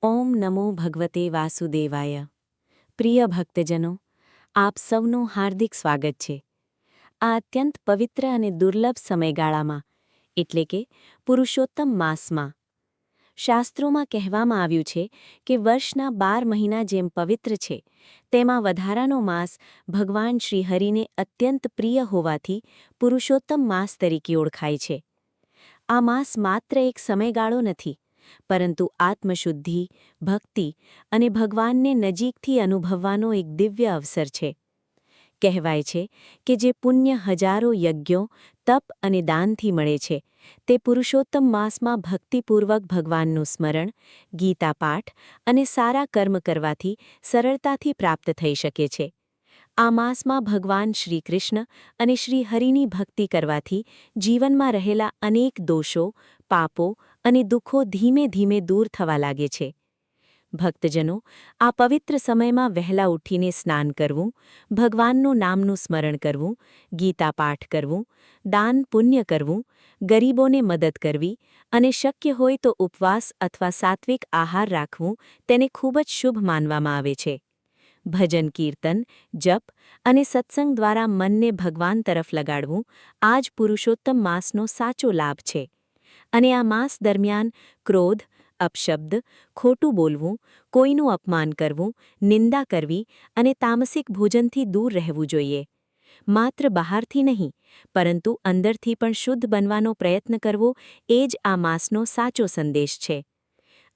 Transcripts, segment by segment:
ઓમ નમો ભગવતે વાસુદેવાય. પ્રિય ભક્તજનો, આપ સૌનું હાર્દિક સ્વાગત છે. આ અત્યંત પવિત્ર અને દુર્લભ સમયગાળામાં, એટલે કે પુરુષોત્તમ માસમાં. શાસ્ત્રોમાં કહેવામાં આવ્યું છે કે વર્ષના 12 મહિના જેમ પવિત્ર છે, તેમાં વધારાનો માસ ભગવાન શ્રીહરિને અત્યંત પ્રિય હોવાથી પુરુષોત્તમ માસ તરીકે ઓળખાય છે. આ માસ માત્ર એક સમયગાળો નથી, પરંતુ આત્મશુદ્ધિ, ભક્તિ અને ભગવાનને નજીકથી અનુભવવાનો એક દિવ્ય અવસર છે. કહેવાય છે કે જે પુણ્ય હજારો યજ્ઞો, તપ અને દાનથી મળે છે, તે પુરુષોત્તમ માસમાં ભક્તિપૂર્વક ભગવાનનું સ્મરણ, ગીતાપાઠ અને સારા કર્મ કરવાથી સરળતાથી પ્રાપ્ત થઈ શકે છે. આ માસમાં ભગવાન શ્રી કૃષ્ણ અને શ્રી હરિની ભક્તિ કરવાથી જીવનમાં રહેલા અનેક દોષો, પાપો અને દુઃખો ધીમે ધીમે દૂર થવા લાગે છે. ભક્તજનો, આ પવિત્ર સમયમાં વહેલા ઉઠીને સ્નાન કરવું, ભગવાનનું નામનું સ્મરણ કરવું, ગીતાપાઠ કરવું, દાન પુણ્ય કરવું, ગરીબોને મદદ કરવી અને શક્ય હોય તો ઉપવાસ અથવા સાત્વિક આહાર રાખવું તેને ખૂબ જ શુભ માનવામાં આવે છે. ભજન કીર્તન, જપ અને સત્સંગ દ્વારા મનને ભગવાન તરફ લગાડવું આ જ પુરુષોત્તમ માસનો સાચો લાભ છે. અને આ માસ દરમિયાન ક્રોધ, અપશબ્દ, ખોટું બોલવું, કોઈનું અપમાન કરવું, નિંદા કરવી અને તામસિક ભોજનથી દૂર રહેવું જોઈએ. માત્ર બહારથી નહીં, પરંતુ અંદરથી પણ શુદ્ધ બનવાનો પ્રયત્ન કરવો એ જ આ માસનો સાચો સંદેશ છે.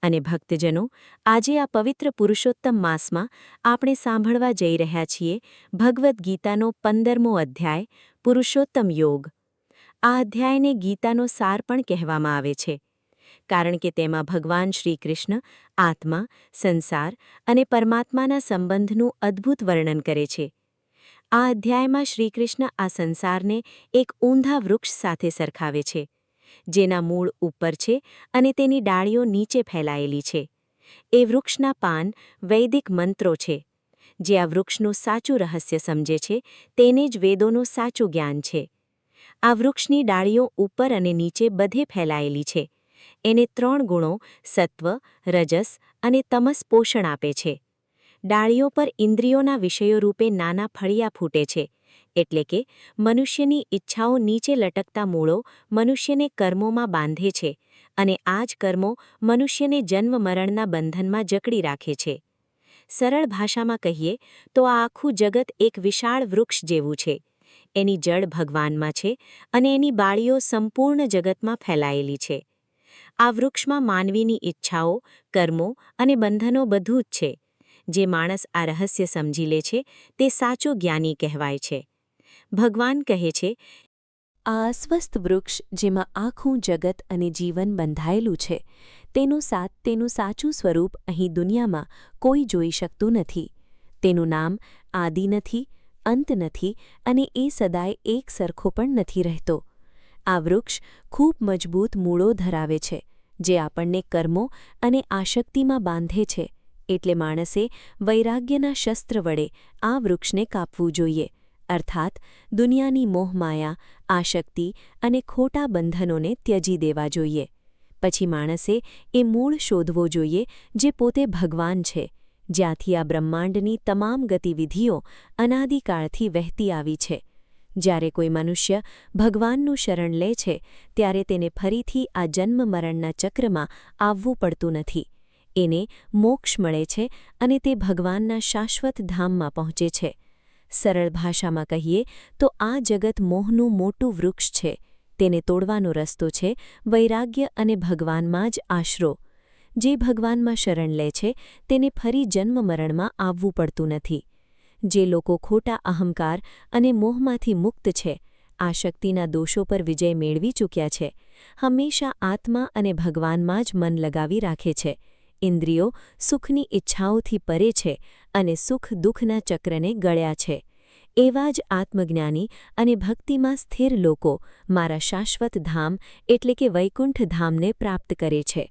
અને ભક્તજનો, આજે આ પવિત્ર પુરુષોત્તમ માસમાં આપણે સાંભળવા જઈ રહ્યા છીએ ભગવદ્ ગીતાનો 15મો અધ્યાય, પુરુષોત્તમ યોગ. આ અધ્યાયને ગીતાનો સાર પણ કહેવામાં આવે છે, કારણ કે તેમાં ભગવાન શ્રી કૃષ્ણ આત્મા, સંસાર અને પરમાત્માના સંબંધનું અદ્ભુત વર્ણન કરે છે. આ અધ્યાયમાં શ્રીકૃષ્ણ આ સંસારને એક ઊંધા વૃક્ષ સાથે સરખાવે છે, જેના મૂળ ઉપર છે અને તેની ડાળીઓ નીચે ફેલાયેલી છે. એ વૃક્ષના પાન વૈદિક મંત્રો છે. જે આ વૃક્ષનું સાચું રહસ્ય સમજે છે, તેને જ વેદોનું સાચું જ્ઞાન છે. આ વૃક્ષની ડાળીઓ ઉપર અને નીચે બધે ફેલાયેલી છે. એને 3 ગુણો સત્વ, રજસ અને તમસ પોષણ આપે છે. ડાળીઓ પર ઇન્દ્રિયોના વિષયો રૂપે નાના ફળિયા ફૂટે છે, એટલે કે મનુષ્યની ઈચ્છાઓ નીચે લટકતા મૂળો મનુષ્યને કર્મોમાં બાંધે છે અને આ જ કર્મો મનુષ્યને જન્મ મરણના બંધનમાં જકડી રાખે છે. સરળ ભાષામાં કહીએ તો આ આખું જગત એક વિશાળ વૃક્ષ જેવું છે. એની જડ ભગવાનમાં છે અને એની બાળીઓ સંપૂર્ણ જગતમાં ફેલાયેલી છે. આ વૃક્ષમાં માનવીની ઈચ્છાઓ, કર્મો અને બંધનો બધું જ છે. જે માણસ આ રહસ્ય સમજી લે છે, તે સાચો જ્ઞાની કહેવાય છે. ભગવાન કહે છે, આ અસ્વસ્થ વૃક્ષ જેમાં આખું જગત અને જીવન બંધાયેલું છે, તેનું સાચું સ્વરૂપ અહીં દુનિયામાં કોઈ જોઈ શકતું નથી. તેનું નામ આદિ નથી, અંત નથી અને એ સદાય એક સરખો પણ નથી રહેતો. આ વૃક્ષ ખૂબ મજબૂત મૂળો ધરાવે છે, જે આપણને કર્મો અને આસક્તિમાં બાંધે છે. એટલે માણસે વૈરાગ્યના શસ્ત્ર વડે આ વૃક્ષને કાપવું જોઈએ, અર્થાત દુનિયાની મોહમાયા, આસક્તિ અને ખોટા બંધનોને ત્યજી દેવા જોઈએ. પછી માણસે એ મૂળ શોધવો જોઈએ જે પોતે ભગવાન છે, જ્યાંથી આ બ્રહ્માંડની તમામ ગતિવિધિઓ અનાદિકાળથી વહેતી આવી છે. જ્યારે કોઈ મનુષ્ય ભગવાનનું શરણ લે છે, ત્યારે તેને ફરીથી આ જન્મ મરણના ચક્રમાં આવવું પડતું નથી. એને મોક્ષ મળે છે અને તે ભગવાનના શાશ્વત ધામમાં પહોંચે છે. સરળ ભાષામાં કહીએ તો આ જગત મોહનું મોટું વૃક્ષ છે. તેને તોડવાનો રસ્તો છે વૈરાગ્ય અને ભગવાનમાં જ આશરો. જે ભગવાનમાં શરણ લે છે, તેને ફરી જન્મ મરણમાં આવવું પડતું નથી. જે લોકો ખોટા અહંકાર અને મોહમાંથી મુક્ત છે, આસક્તિના દોષો પર વિજય મેળવી ચૂક્યા છે, હંમેશા આત્મા અને ભગવાનમાં જ મન લગાવી રાખે છે. ઇન્દ્રિયો સુખની ઈચ્છાઓથી પરે છે અને સુખ દુઃખના ચક્રને ગળ્યા છે. એવા જ આત્મજ્ઞાની અને ભક્તિમાં સ્થિર લોકો મારા શાશ્વત ધામ એટલે કે વૈકુંઠ ધામને પ્રાપ્ત કરે છે.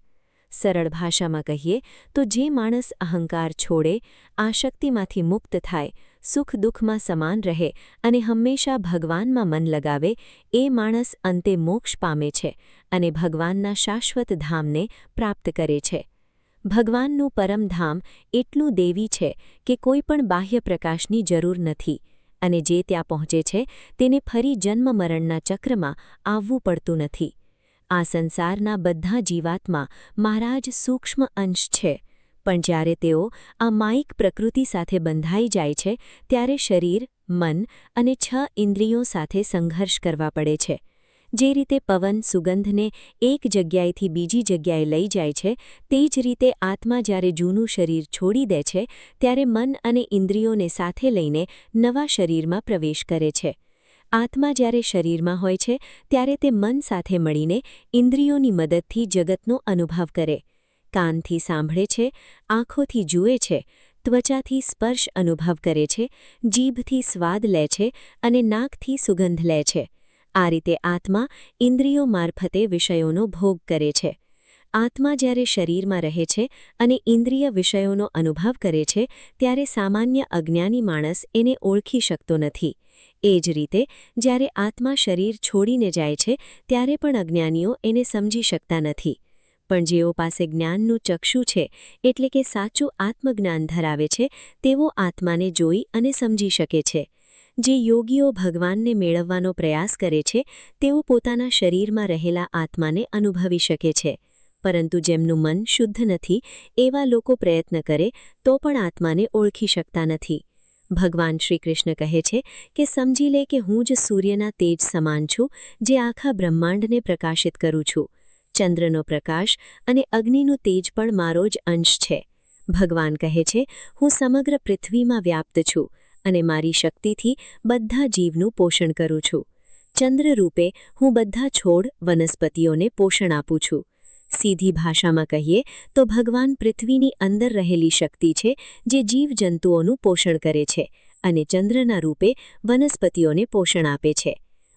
સરળ ભાષામાં કહીએ તો જે માણસ અહંકાર છોડે, આસક્તિમાંથી મુક્ત થાય, સુખ દુઃખમાં સમાન રહે અને હંમેશા ભગવાનમાં મન લગાવે, એ માણસ અંતે મોક્ષ પામે છે અને ભગવાનના શાશ્વત ધામને પ્રાપ્ત કરે છે. ભગવાનનું પરમધામ એટલું દેવી છે કે કોઈ પણ બાહ્ય પ્રકાશની જરૂર નથી, અને જે ત્યાં પહોંચે છે તેને ફરી જન્મ મરણના ચક્રમાં આવવું પડતું નથી. આ સંસારના બધા જીવાત્મા મારા જ સૂક્ષ્મ અંશ છે, પણ જ્યારે તેઓ આ માયિક પ્રકૃતિ સાથે બંધાઈ જાય છે ત્યારે શરીર, મન અને 6 ઇન્દ્રિયો સાથે સંઘર્ષ કરવા પડે છે. જે રીતે પવન સુગંધને એક જગ્યાએથી બીજી જગ્યાએ લઈ જાય છે, તે જ રીતે આત્મા જ્યારે જૂનું શરીર છોડી દે છે ત્યારે મન અને ઇન્દ્રિયોને સાથે લઈને નવા શરીરમાં પ્રવેશ કરે છે. આત્મા જ્યારે શરીરમાં હોય છે ત્યારે તે મન સાથે મળીને ઇન્દ્રિયોની મદદથી જગતનો અનુભવ કરે. કાનથી સાંભળે છે, આંખોથી જુએ છે, ત્વચાથી સ્પર્શ અનુભવ કરે છે, જીભથી સ્વાદ લે છે અને નાકથી સુગંધ લે છે. આ રીતે આત્મા ઇન્દ્રિયો મારફતે વિષયોનો ભોગ કરે છે. આત્મા જ્યારે શરીરમાં રહે છે અને ઇન્દ્રિય વિષયોનો અનુભવ કરે છે ત્યારે સામાન્ય અજ્ઞાની માણસ એને ઓળખી શકતો નથી. એ જ રીતે જ્યારે આત્મા શરીર છોડીને જાય છે ત્યારે પણ અજ્ઞાનીઓ એને સમજી શકતા નથી. પણ જેઓ પાસે જ્ઞાનનું ચક્ષુ છે, એટલે કે સાચું આત્મજ્ઞાન ધરાવે છે, તેઓ આત્માને જોઈ અને સમજી શકે છે. જે યોગીઓ ભગવાનને મેળવવાનો પ્રયાસ કરે છે તેઓ પોતાના શરીરમાં રહેલા આત્માને અનુભવી શકે છે, પરંતુ જેમનું મન શુદ્ધ નથી એવા લોકો પ્રયત્ન કરે તો પણ આત્માને ઓળખી શકતા નથી. ભગવાન શ્રીકૃષ્ણ કહે છે કે સમજી લે કે હું જ સૂર્યના તેજ સમાન છું, જે આખા બ્રહ્માંડને પ્રકાશિત કરું છું. ચંદ્રનો પ્રકાશ અને અગ્નિનું તેજ પણ મારો જ અંશ છે. ભગવાન કહે છે, હું સમગ્ર પૃથ્વીમાં વ્યાપ્ત છું અને મારી શક્તિથી બધા જીવનું પોષણ કરું છું. ચંદ્ર રૂપે હું બધા છોડ, વનસ્પતિઓને પોષણ આપું છું. સીધી ભાષામાં કહીએ તો ભગવાન પૃથ્વીની અંદર રહેલી શક્તિ છે જે જીવજંતુઓનું પોષણ કરે છે અને ચંદ્રના રૂપે વનસ્પતિઓને પોષણ આપે છે.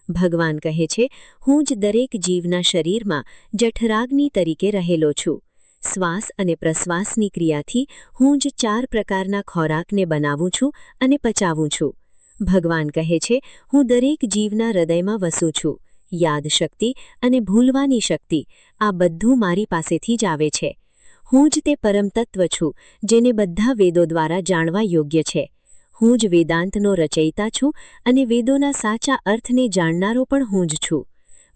ભગવાન કહે છે, હું જ દરેક જીવના શરીરમાં જઠરાગ્નિ તરીકે રહેલો છું. શ્વાસ અને પ્રશ્વાસની ક્રિયાથી હું જ 4 પ્રકારના ખોરાકને બનાવું છું અને પચાવું છું. ભગવાન કહે છે, હું દરેક જીવના હૃદયમાં વસું છું. યાદશક્તિ અને ભૂલવાની શક્તિ, આ બધું મારી પાસેથી જ આવે છે. હું જ તે પરમ તત્વ છું જેને બધા વેદો દ્વારા જાણવા યોગ્ય છે. હું જ વેદાંતનો રચયિતા છું અને વેદોના સાચા અર્થને જાણનારો પણ હું જ છું.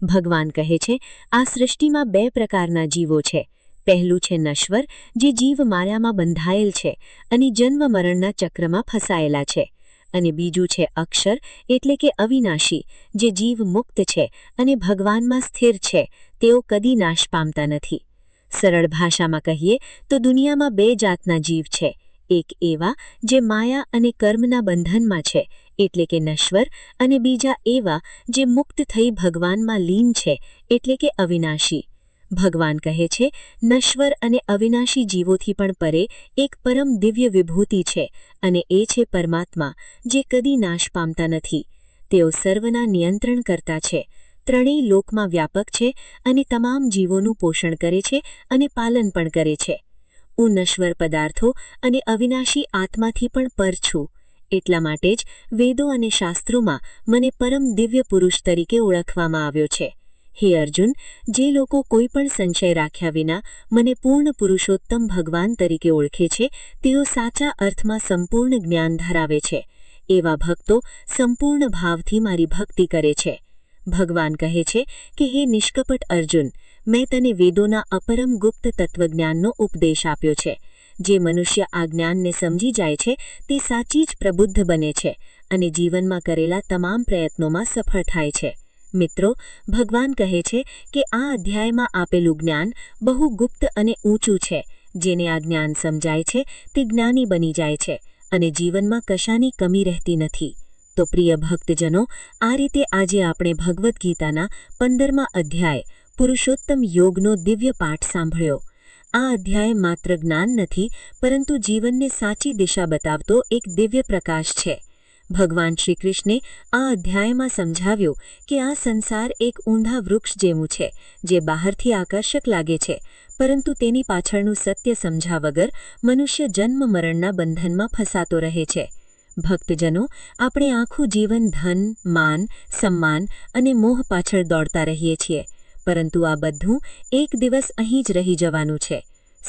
ભગવાન કહે છે, આ સૃષ્ટિમાં 2 પ્રકારના જીવો છે. પહેલું છે નશ્વર, જે જીવ માયામાં બંધાયેલ છે અને જન્મ મરણના ચક્રમાં ફસાયેલા છે, અને બીજું છે અક્ષર, એટલે કે અવિનાશી, જે જીવ મુક્ત છે અને ભગવાનમાં સ્થિર છે. તેઓ કદી નાશ પામતા નથી. સરળ ભાષામાં કહીએ તો દુનિયામાં 2 જાતના જીવ છે. એક એવા જે માયા અને કર્મના બંધનમાં છે, એટલે કે નશ્વર, અને બીજા એવા જે મુક્ત થઈ ભગવાનમાં લીન છે, એટલે કે અવિનાશી. ભગવાન કહે છે, નશ્વર અને અવિનાશી જીવોથી પણ પરે એક પરમ દિવ્ય વિભૂતિ છે, અને એ છે પરમાત્મા, જે કદી નાશ પામતા નથી. તેઓ સર્વના નિયંત્રણ કરતા છે, ત્રણેય લોકમાં વ્યાપક છે અને તમામ જીવોનું પોષણ કરે છે અને પાલન પણ કરે છે. હું નશ્વર પદાર્થો અને અવિનાશી આત્માથી પણ પર છું. એટલા માટે જ વેદો અને શાસ્ત્રોમાં મને પરમ દિવ્ય પુરુષ તરીકે ઓળખવામાં આવ્યો છે. હે અર્જુન, જે લોકો કોઈ પણ સંશય રાખ્યા વિના મને પૂર્ણ પુરુષોત્તમ ભગવાન તરીકે ઓળખે છે, તેઓ સાચા અર્થમાં સંપૂર્ણ જ્ઞાન ધરાવે છે. એવા ભક્તો સંપૂર્ણ ભાવથી મારી ભક્તિ કરે છે. ભગવાન કહે છે કે હે નિષ્કપટ અર્જુન, મેં તને વેદોના અપરમ ગુપ્ત તત્વજ્ઞાનનો ઉપદેશ આપ્યો છે. જે મનુષ્ય આ જ્ઞાનને સમજી જાય છે તે સાચી જ પ્રબુદ્ધ બને છે અને જીવનમાં કરેલા તમામ પ્રયત્નોમાં સફળ થાય છે. મિત્રો, ભગવાન કહે છે કે આ અધ્યાયમાં આપેલું જ્ઞાન બહુ ગુપ્ત અને ઊંચું છે. જેને આ જ્ઞાન સમજાય છે તે જ્ઞાની બની જાય છે અને જીવનમાં કશાની કમી રહેતી નથી. તો પ્રિય ભક્તજનો, આ રીતે આજે આપણે ભગવદ્ ગીતાના 15મા અધ્યાય પુરુષોત્તમ યોગનો દિવ્ય પાઠ સાંભળ્યો. આ અધ્યાય માત્ર જ્ઞાન નથી, પરંતુ જીવનને સાચી દિશા બતાવતો એક દિવ્ય પ્રકાશ છે. ભગવાન શ્રીકૃષ્ણે આ અધ્યાયમાં સમજાવ્યું કે આ સંસાર એક ઊંધા વૃક્ષ જેવું છે, જે બહારથી આકર્ષક લાગે છે, પરંતુ તેની પાછળનું સત્ય સમજ્યા વગર મનુષ્ય જન્મ મરણના બંધનમાં ફસાતો રહે છે. ભક્તજનો, આપણે આખું જીવન ધન, માન, સન્માન અને મોહ પાછળ દોડતા રહીએ છીએ, પરંતુ આ બધું એક દિવસ અહીં જ રહી જવાનું છે.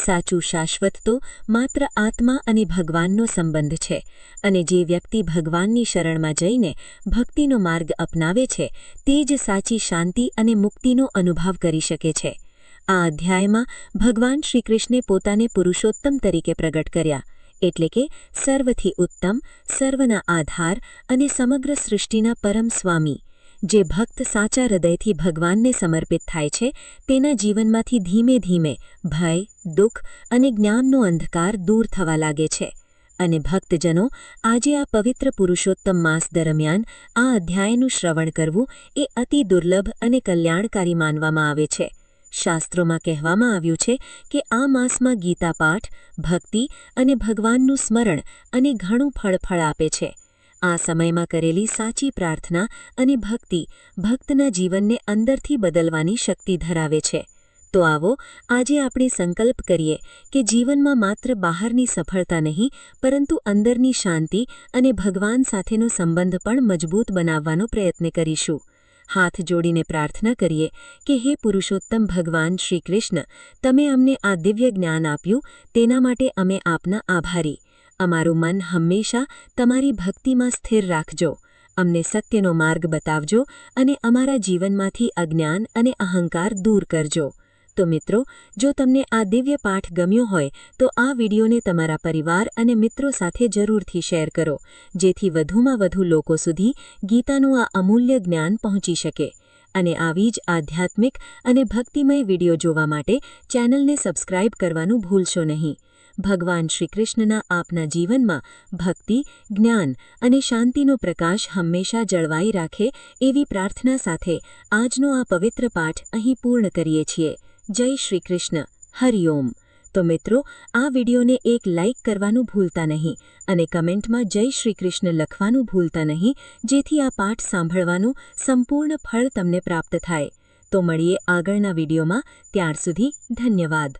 સાચું શાશ્વત તો માત્ર આત્મા અને ભગવાનનો સંબંધ છે, અને જે વ્યક્તિ ભગવાનની શરણમાં જઈને ભક્તિનો માર્ગ અપનાવે છે તે જ સાચી શાંતિ અને મુક્તિનો અનુભવ કરી શકે છે. આ અધ્યાયમાં ભગવાન શ્રીકૃષ્ણે પોતાને પુરુષોત્તમ તરીકે પ્રગટ કર્યા, એટલે કે સર્વથી ઉત્તમ, સર્વના આધાર અને સમગ્ર સૃષ્ટિના પરમ સ્વામી. જે ભક્ત સાચા હૃદયથી ભગવાનને સમર્પિત થાય છે તેના જીવનમાંથી ધીમે ધીમે ભય, દુઃખ અને જ્ઞાનનો અંધકાર દૂર થવા લાગે છે. અને ભક્તજનો, આજે આ પવિત્ર પુરુષોત્તમ માસ દરમિયાન આ અધ્યાયનું શ્રવણ કરવું એ અતિ દુર્લભ અને કલ્યાણકારી માનવામાં આવે છે. શાસ્ત્રોમાં કહેવામાં આવ્યું છે કે આ માસમાં ગીતા પાઠ, ભક્તિ અને ભગવાનનું સ્મરણ અને ઘણું ફળ આપે છે. આ સમયમાં કરેલી સાચી પ્રાર્થના અને ભક્તિ ભક્તના જીવનને અંદરથી બદલવાની શક્તિ ધરાવે છે. તો આવો આજે આપણે સંકલ્પ કરીએ કે જીવનમાં માત્ર બહારની સફળતા નહીં, પરંતુ અંદરની શાંતિ અને ભગવાન સાથેનો સંબંધ પણ મજબૂત બનાવવાનો પ્રયત્ન કરીશું. હાથ જોડીને પ્રાર્થના કરીએ કે હે પુરુષોત્તમ ભગવાન શ્રી કૃષ્ણ, તમે અમને આ દિવ્ય જ્ઞાન આપ્યું તેના માટે અમે આપના આભારી. અમારું મન હંમેશા તમારી ભક્તિમાં સ્થિર રાખજો, અમને સત્યનો માર્ગ બતાવજો અને અમારા જીવનમાંથી અજ્ઞાન અને અહંકાર દૂર કરજો. તો મિત્રો, જો તમને આ દિવ્ય પાઠ ગમ્યો હોય તો આ વિડીયોને તમારા પરિવાર અને મિત્રો સાથે જરૂરથી શેર કરો, જેથી વધુમાં વધુ લોકો સુધી ગીતાનું આ અમૂલ્ય જ્ઞાન પહોંચી શકે. અને આવી જ આધ્યાત્મિક અને ભક્તિમય વિડીયો જોવા માટે ચેનલને સબસ્ક્રાઇબ કરવાનું ભૂલશો નહીં. ભગવાન શ્રીકૃષ્ણના આપના જીવનમાં ભક્તિ, જ્ઞાન અને શાંતિનો પ્રકાશ હંમેશા જળવાઈ રાખે એવી પ્રાર્થના સાથે આજનો આ પવિત્ર પાઠ અહીં પૂર્ણ કરીએ છીએ. જય શ્રી કૃષ્ણ. હરિઓમ. તો મિત્રો, આ વિડીયોને એક લાઇક કરવાનું ભૂલતા નહીં અને કમેન્ટમાં જય શ્રી કૃષ્ણ લખવાનું ભૂલતા નહીં, જેથી આ પાઠ સાંભળવાનું સંપૂર્ણ ફળ તમને પ્રાપ્ત થાય. તો મળીએ આગળના વિડીયોમાં. ત્યાર સુધી ધન્યવાદ.